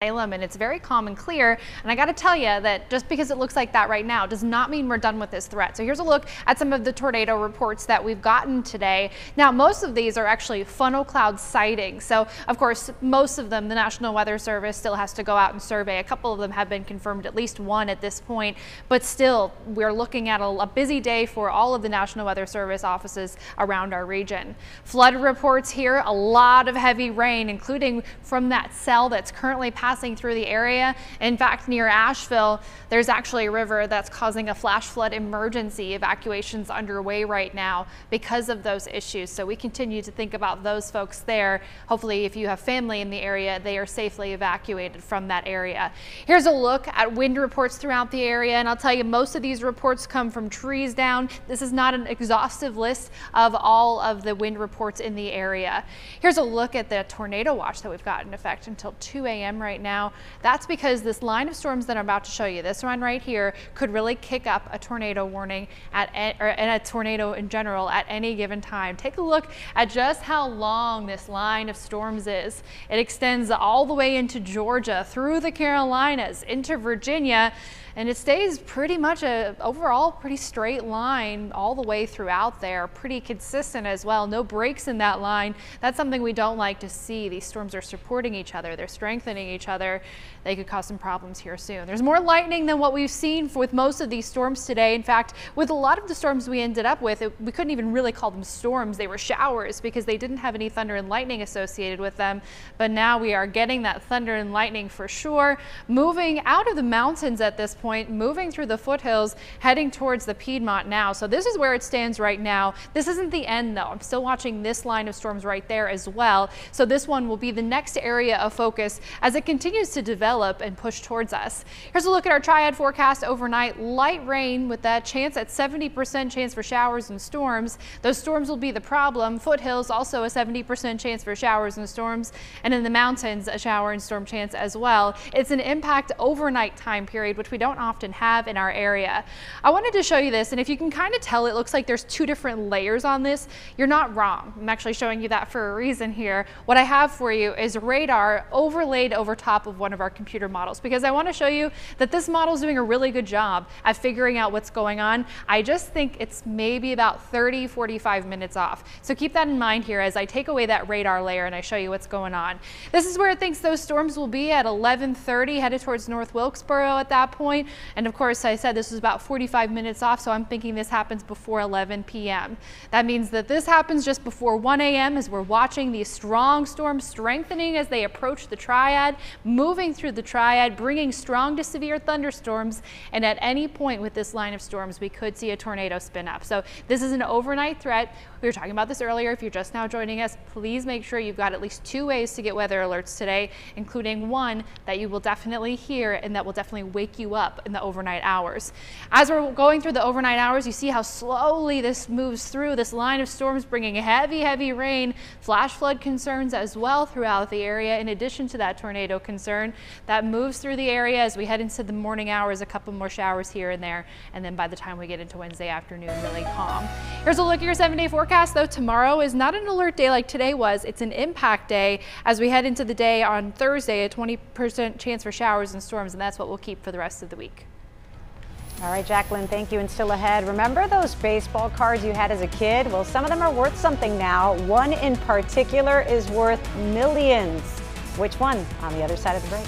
Salem, and it's very calm and clear. And I got to tell you that just because it looks like that right now does not mean we're done with this threat. So here's a look at some of the tornado reports that we've gotten today. Now, most of these are actually funnel cloud sightings. So of course, most of them, the National Weather Service still has to go out and survey. A couple of them have been confirmed, at least one at this point, but still we're looking at a busy day for all of the National Weather Service offices around our region. Flood reports here, a lot of heavy rain, including from that cell that's currently passing through the area. In fact, near Asheville, there's actually a river that's causing a flash flood emergency. Evacuations underway right now because of those issues. So we continue to think about those folks there. Hopefully, if you have family in the area, they are safely evacuated from that area. Here's a look at wind reports throughout the area, and I'll tell you, most of these reports come from trees down. This is not an exhaustive list of all of the wind reports in the area. Here's a look at the tornado watch that we've got in effect until 2 a.m. right now. That's because this line of storms that I'm about to show you, this one right here, could really kick up a tornado warning and a tornado in general at any given time. Take a look at just how long this line of storms is. It extends all the way into Georgia, through the Carolinas, into Virginia, and it stays pretty much overall pretty straight line all the way throughout there. Pretty consistent as well. No breaks in that line. That's something we don't like to see. These storms are supporting each other. They're strengthening each other. They could cause some problems here soon. There's more lightning than what we've seen with most of these storms today. In fact, with a lot of the storms we ended up with, we couldn't even really call them storms. They were showers because they didn't have any thunder and lightning associated with them. But now we are getting that thunder and lightning for sure. Moving out of the mountains at this point, moving through the foothills, heading towards the Piedmont now. So this is where it stands right now. This isn't the end though. I'm still watching this line of storms right there as well. So this one will be the next area of focus as it continues to develop and push towards us. Here's a look at our triad forecast overnight. Light rain with that chance at 70% chance for showers and storms. Those storms will be the problem. Foothills also a 70% chance for showers and storms. And in the mountains, a shower and storm chance as well. It's an impact overnight time period, which we don't often have in our area. I wanted to show you this, and if you can kind of tell, it looks like there's two different layers on this. You're not wrong. I'm actually showing you that for a reason here. What I have for you is radar overlaid over top of one of our computer models, because I want to show you that this model is doing a really good job at figuring out what's going on. I just think it's maybe about 30-45 minutes off. So keep that in mind here as I take away that radar layer and I show you what's going on. This is where it thinks those storms will be at 11:30, headed towards North Wilkesboro at that point. And of course, I said this was about 45 minutes off, so I'm thinking this happens before 11 p.m. That means that this happens just before 1 a.m. as we're watching these strong storms strengthening as they approach the triad, moving through the triad, bringing strong to severe thunderstorms. And at any point with this line of storms, we could see a tornado spin up. So this is an overnight threat. We were talking about this earlier. If you're just now joining us, please make sure you've got at least 2 ways to get weather alerts today, including one that you will definitely hear and that will definitely wake you up in the overnight hours. As we're going through the overnight hours, you see how slowly this moves through this line of storms, bringing heavy rain, flash flood concerns as well throughout the area, in addition to that tornado concern that moves through the area as we head into the morning hours. A couple more showers here and there, and then by the time we get into Wednesday afternoon, really calm. Here's a look at your 7-day forecast though. Tomorrow is not an alert day like today was. It's an impact day as we head into the day on Thursday, a 20% chance for showers and storms, and that's what we'll keep for the rest of the week. All right, Jacqueline, thank you. And still ahead, remember those baseball cards you had as a kid? Well, some of them are worth something now. One in particular is worth millions. Which one? On the other side of the break.